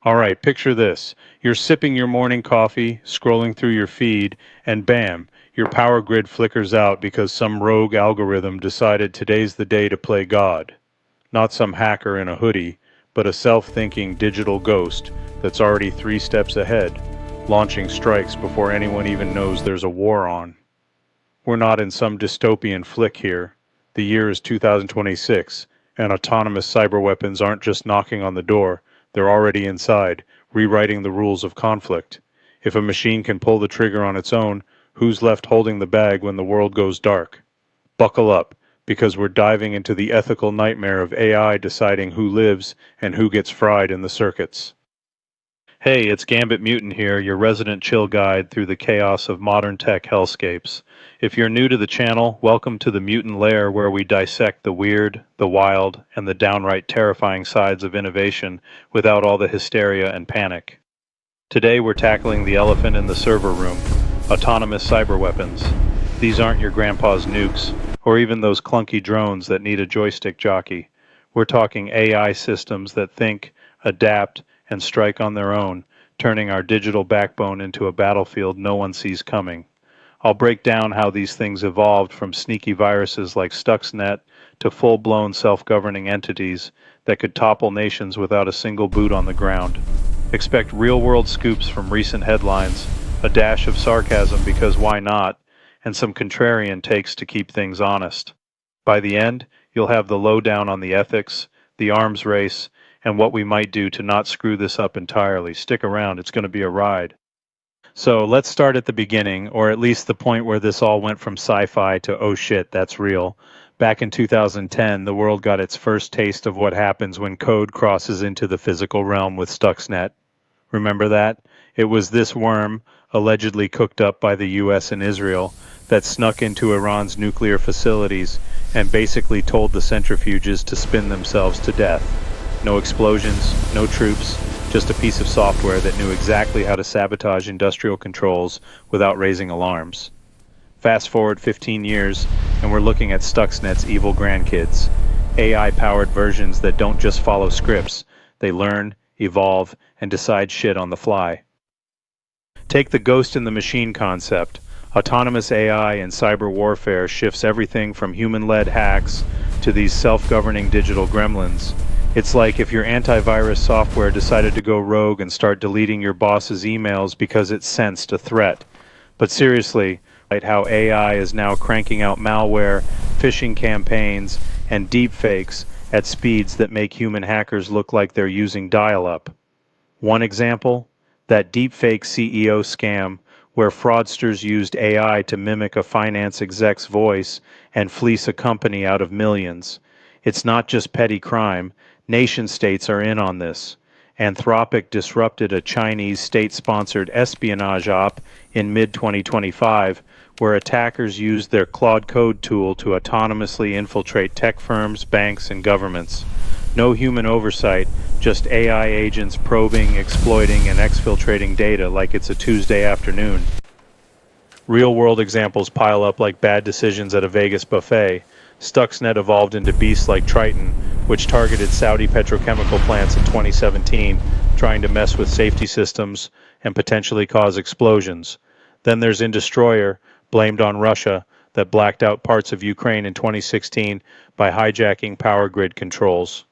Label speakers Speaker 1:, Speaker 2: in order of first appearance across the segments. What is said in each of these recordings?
Speaker 1: All right, picture this. You're sipping your morning coffee, scrolling through your feed, and bam, your power grid flickers out because some rogue algorithm decided today's the day to play God. Not some hacker in a hoodie, but a self-thinking digital ghost that's already 3 steps ahead, launching strikes before anyone even knows there's a war on. We're not in some dystopian flick here. The year is 2026, and autonomous cyber weapons aren't just knocking on the door, they're already inside, rewriting the rules of conflict. If a machine can pull the trigger on its own, who's left holding the bag when the world goes dark? Buckle up, because we're diving into the ethical nightmare of AI deciding who lives and who gets fried in the circuits. Hey, it's Gambit Mutant here, your resident chill guide through the chaos of modern tech hellscapes. If you're new to the channel, welcome to the Mutant Lair, where we dissect the weird, the wild, and the downright terrifying sides of innovation without all the hysteria and panic. Today we're tackling the elephant in the server room, autonomous cyber weapons. These aren't your grandpa's nukes, or even those clunky drones that need a joystick jockey. We're talking AI systems that think, adapt, and strike on their own, turning our digital backbone into a battlefield no one sees coming. I'll break down how these things evolved from sneaky viruses like Stuxnet to full-blown self-governing entities that could topple nations without a single boot on the ground. Expect real-world scoops from recent headlines, a dash of sarcasm because why not, and some contrarian takes to keep things honest. By the end, you'll have the lowdown on the ethics, the arms race, and what we might do to not screw this up entirely. Stick around, it's going to be a ride. So let's start at the beginning, or at least the point where this all went from sci-fi to oh shit, that's real. Back in 2010, the world got its first taste of what happens when code crosses into the physical realm with Stuxnet. Remember that? It was this worm, allegedly cooked up by the US and Israel, that snuck into Iran's nuclear facilities and basically told the centrifuges to spin themselves to death. No explosions, no troops, just a piece of software that knew exactly how to sabotage industrial controls without raising alarms. Fast forward 15 years, and we're looking at Stuxnet's evil grandkids. AI-powered versions that don't just follow scripts, they learn, evolve, and decide shit on the fly. Take the ghost in the machine concept. Autonomous AI in cyber warfare shifts everything from human-led hacks to these self-governing digital gremlins. It's like if your antivirus software decided to go rogue and start deleting your boss's emails because it sensed a threat. But seriously, like how AI is now cranking out malware, phishing campaigns, and deepfakes at speeds that make human hackers look like they're using dial-up. One example? That deepfake CEO scam where fraudsters used AI to mimic a finance exec's voice and fleece a company out of millions. It's not just petty crime. Nation-states are in on this. Anthropic disrupted a Chinese state-sponsored espionage op in mid-2025, where attackers used their Claude Code tool to autonomously infiltrate tech firms, banks, and governments. No human oversight, just AI agents probing, exploiting, and exfiltrating data like it's a Tuesday afternoon. Real-world examples pile up like bad decisions at a Vegas buffet. Stuxnet evolved into beasts like Triton, which targeted Saudi petrochemical plants in 2017, trying to mess with safety systems and potentially cause explosions. Then there's InDestroyer, blamed on Russia, that blacked out parts of Ukraine in 2016 by hijacking power grid controls.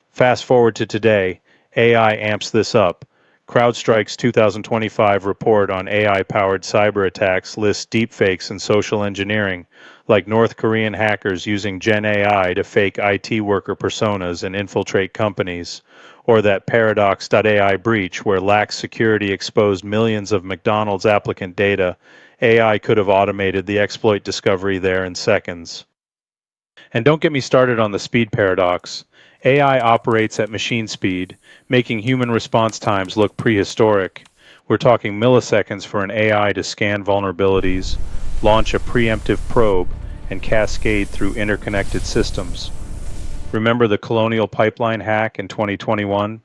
Speaker 1: Fast forward to today, AI amps this up. CrowdStrike's 2025 report on AI-powered cyber attacks lists deepfakes and social engineering, like North Korean hackers using Gen AI to fake IT worker personas and infiltrate companies, or that Paradox.ai breach where lax security exposed millions of McDonald's applicant data. AI could have automated the exploit discovery there in seconds. And don't get me started on the speed paradox. AI operates at machine speed, making human response times look prehistoric. We're talking milliseconds for an AI to scan vulnerabilities, launch a preemptive probe, and cascade through interconnected systems. Remember the Colonial Pipeline hack in 2021?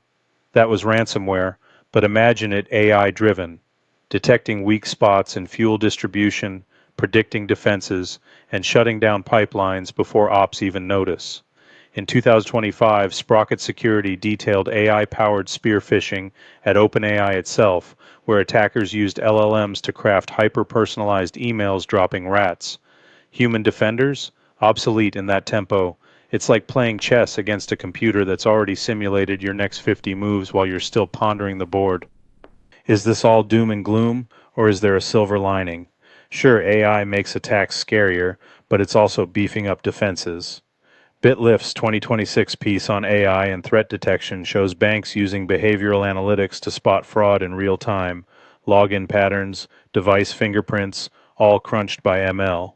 Speaker 1: That was ransomware, but imagine it AI-driven, detecting weak spots in fuel distribution, predicting defenses, and shutting down pipelines before ops even notice. In 2025, Sprocket Security detailed AI-powered spear phishing at OpenAI itself, where attackers used LLMs to craft hyper-personalized emails dropping rats. Human defenders? Obsolete in that tempo. It's like playing chess against a computer that's already simulated your next 50 moves while you're still pondering the board. Is this all doom and gloom, or is there a silver lining? Sure, AI makes attacks scarier, but it's also beefing up defenses. BitLift's 2026 piece on AI and threat detection shows banks using behavioral analytics to spot fraud in real time, login patterns, device fingerprints, all crunched by ML.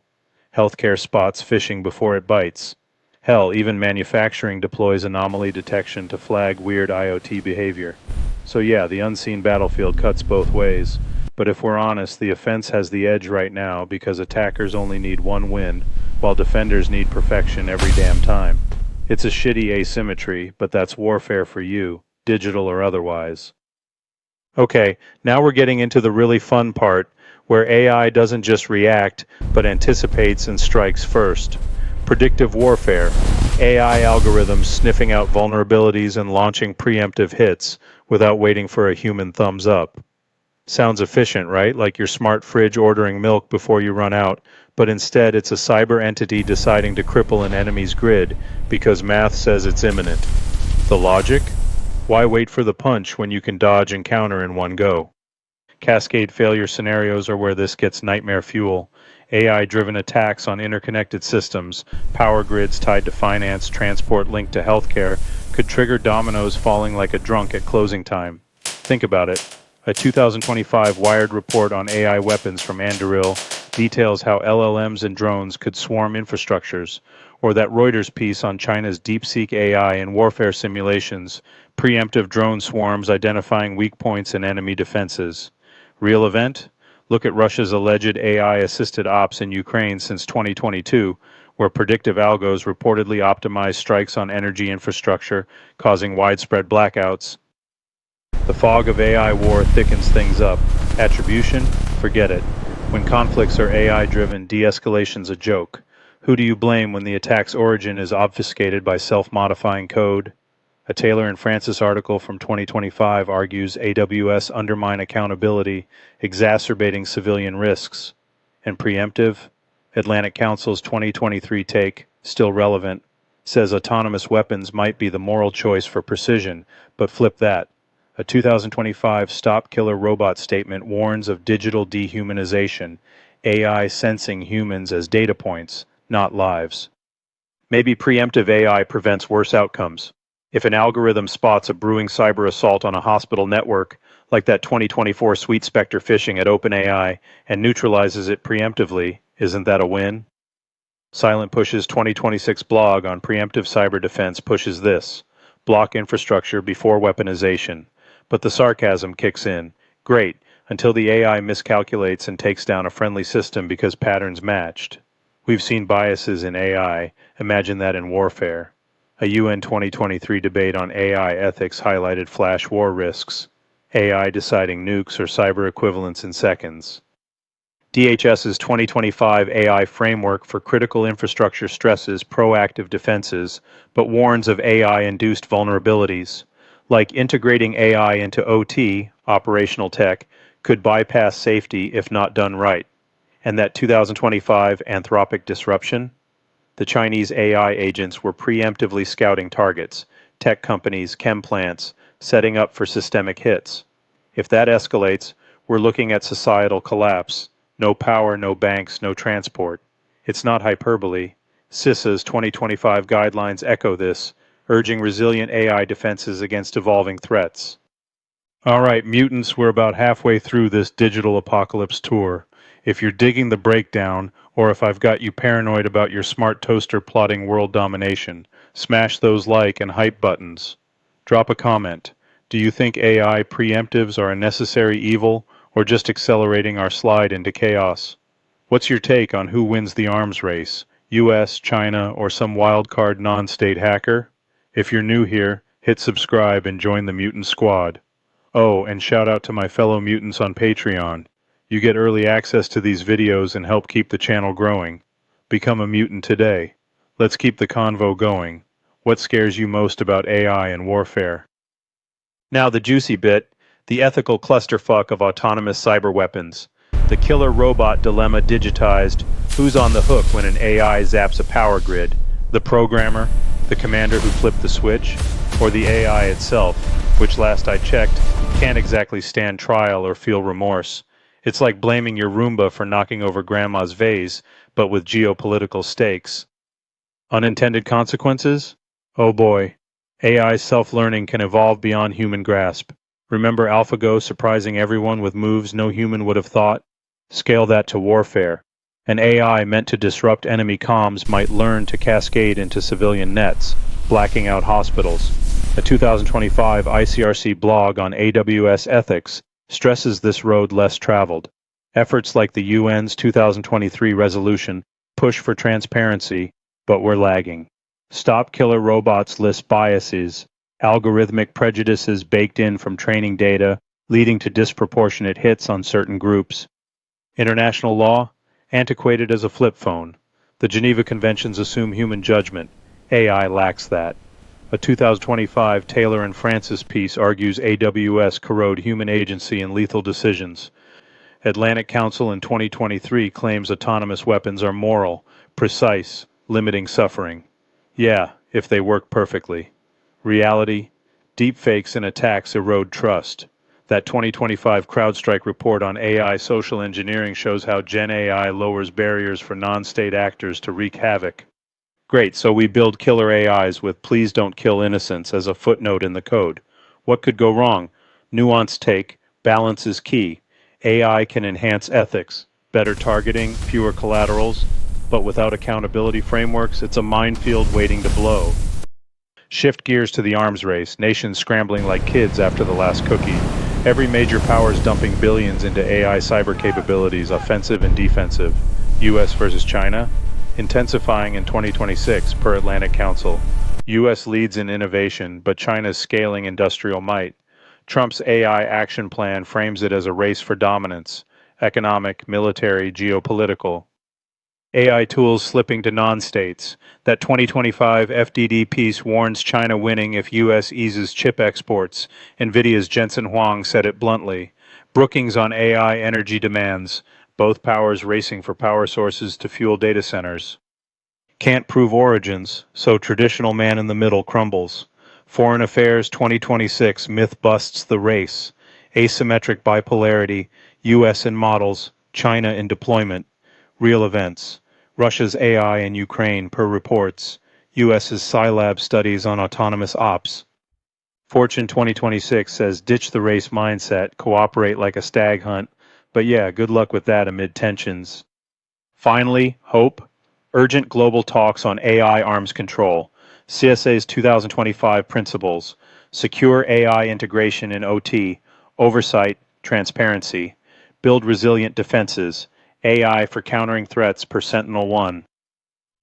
Speaker 1: Healthcare spots phishing before it bites. Hell, even manufacturing deploys anomaly detection to flag weird IoT behavior. So yeah, the unseen battlefield cuts both ways. But if we're honest, the offense has the edge right now because attackers only need one win, while defenders need perfection every damn time. It's a shitty asymmetry, but that's warfare for you, digital or otherwise. Okay, now we're getting into the really fun part, where AI doesn't just react, but anticipates and strikes first. Predictive warfare. AI algorithms sniffing out vulnerabilities and launching preemptive hits without waiting for a human thumbs up. Sounds efficient, right? Like your smart fridge ordering milk before you run out, but instead it's a cyber entity deciding to cripple an enemy's grid because math says it's imminent. The logic? Why wait for the punch when you can dodge and counter in one go? Cascade failure scenarios are where this gets nightmare fuel. AI-driven attacks on interconnected systems, power grids tied to finance, transport linked to healthcare, could trigger dominoes falling like a drunk at closing time. Think about it. A 2025 Wired report on AI weapons from Anduril details how LLMs and drones could swarm infrastructures, or that Reuters piece on China's DeepSeek AI in warfare simulations, preemptive drone swarms identifying weak points in enemy defenses. Real event? Look at Russia's alleged AI-assisted ops in Ukraine since 2022, where predictive algos reportedly optimize strikes on energy infrastructure, causing widespread blackouts. The fog of AI war thickens things up. Attribution? Forget it. When conflicts are AI-driven, de-escalation's a joke. Who do you blame when the attack's origin is obfuscated by self-modifying code? A Taylor and Francis article from 2025 argues AWS undermine accountability, exacerbating civilian risks. And Preemptive? Atlantic Council's 2023 take, still relevant, says autonomous weapons might be the moral choice for precision, but flip that. A 2025 Stop Killer Robot statement warns of digital dehumanization, AI sensing humans as data points, not lives. Maybe preemptive AI prevents worse outcomes. If an algorithm spots a brewing cyber assault on a hospital network, like that 2024 Sweet Spectre phishing at OpenAI, and neutralizes it preemptively, isn't that a win? Silent Push's 2026 blog on preemptive cyber defense pushes this: block infrastructure before weaponization. But the sarcasm kicks in. Great, until the AI miscalculates and takes down a friendly system because patterns matched. We've seen biases in AI, imagine that in warfare. A UN 2023 debate on AI ethics highlighted flash war risks, AI deciding nukes or cyber equivalents in seconds. DHS's 2025 AI framework for critical infrastructure stresses proactive defenses, but warns of AI-induced vulnerabilities. Like integrating AI into OT, operational tech, could bypass safety if not done right. And that 2025 Anthropic disruption? The Chinese AI agents were preemptively scouting targets, tech companies, chem plants, setting up for systemic hits. If that escalates, we're looking at societal collapse. No power, no banks, no transport. It's not hyperbole. CISA's 2025 guidelines echo this, urging resilient AI defenses against evolving threats. All right, mutants, we're about halfway through this digital apocalypse tour. If you're digging the breakdown, or if I've got you paranoid about your smart toaster plotting world domination, smash those like and hype buttons. Drop a comment. Do you think AI preemptives are a necessary evil, or just accelerating our slide into chaos? What's your take on who wins the arms race, US, China, or some wildcard non-state hacker? If you're new here, hit subscribe and join the Mutant Squad. Oh, and shout out to my fellow mutants on Patreon. You get early access to these videos and help keep the channel growing. Become a mutant today. Let's keep the convo going. What scares you most about AI and warfare? Now the juicy bit, the ethical clusterfuck of autonomous cyber weapons. The killer robot dilemma digitized. Who's on the hook when an AI zaps a power grid? The programmer, the commander who flipped the switch, or the AI itself, which last I checked, can't exactly stand trial or feel remorse. It's like blaming your Roomba for knocking over grandma's vase, but with geopolitical stakes. Unintended consequences? Oh boy. AI self-learning can evolve beyond human grasp. Remember AlphaGo surprising everyone with moves no human would have thought? Scale that to warfare. An AI meant to disrupt enemy comms might learn to cascade into civilian nets, blacking out hospitals. A 2025 ICRC blog on AWS ethics stresses this road less traveled. Efforts like the UN's 2023 resolution push for transparency, but we're lagging. Stop Killer Robots lists biases, algorithmic prejudices baked in from training data, leading to disproportionate hits on certain groups. International law? Antiquated as a flip phone. The Geneva Conventions assume human judgment. AI lacks that. A 2025 Taylor and Francis piece argues AWS corrode human agency in lethal decisions. Atlantic Council in 2023 claims autonomous weapons are moral, precise, limiting suffering. Yeah, if they work perfectly. Reality? Deepfakes and attacks erode trust. That 2025 CrowdStrike report on AI social engineering shows how Gen AI lowers barriers for non-state actors to wreak havoc. Great, so we build killer AIs with "please don't kill innocents" as a footnote in the code. What could go wrong? Nuanced take, balance is key. AI can enhance ethics, better targeting, fewer collaterals, but without accountability frameworks, it's a minefield waiting to blow. Shift gears to the arms race, nations scrambling like kids after the last cookie. Every major power is dumping billions into AI cyber capabilities, offensive and defensive. US versus China? Intensifying in 2026 per Atlantic Council. US leads in innovation, but China's scaling industrial might. Trump's AI action plan frames it as a race for dominance, economic, military, geopolitical. AI tools slipping to non-states. That 2025 FDD piece warns China winning if US eases chip exports. NVIDIA's Jensen Huang said it bluntly. Brookings on AI energy demands. Both powers racing for power sources to fuel data centers. Can't prove origins, so traditional man in the middle crumbles. Foreign Affairs 2026 myth busts the race. Asymmetric bipolarity, US in models, China in deployment. Real events. Russia's AI in Ukraine per reports. US's Scilab studies on autonomous ops. Fortune 2026 says ditch the race mindset, cooperate like a stag hunt. But yeah, good luck with that amid tensions. Finally, hope. Urgent global talks on AI arms control. CSA's 2025 principles. Secure AI integration in OT. Oversight, transparency. Build resilient defenses. AI for countering threats per Sentinel-1.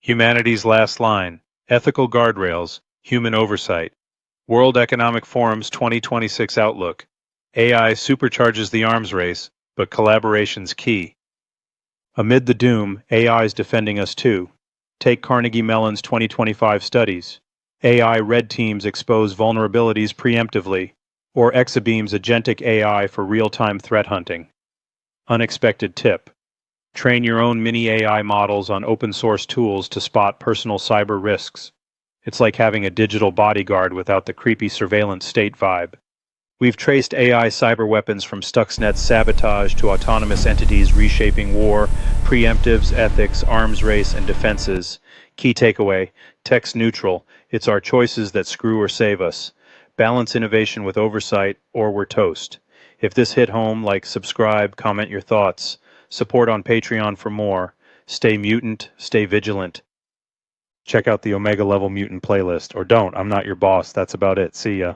Speaker 1: Humanity's last line. Ethical guardrails. Human oversight. World Economic Forum's 2026 outlook. AI supercharges the arms race, but collaboration's key. Amid the doom, AI is defending us too. Take Carnegie Mellon's 2025 studies. AI red teams expose vulnerabilities preemptively, or Exabeam's agentic AI for real-time threat hunting. Unexpected tip. Train your own mini AI models on open source tools to spot personal cyber risks. It's like having a digital bodyguard without the creepy surveillance state vibe. We've traced AI cyber weapons from Stuxnet's sabotage to autonomous entities reshaping war, preemptives, ethics, arms race, and defenses. Key takeaway, text neutral, it's our choices that screw or save us. Balance innovation with oversight, or we're toast. If this hit home, like, subscribe, comment your thoughts. Support on Patreon for more. Stay mutant, stay vigilant. Check out the Omega Level Mutant playlist. Or don't, I'm not your boss. That's about it. See ya.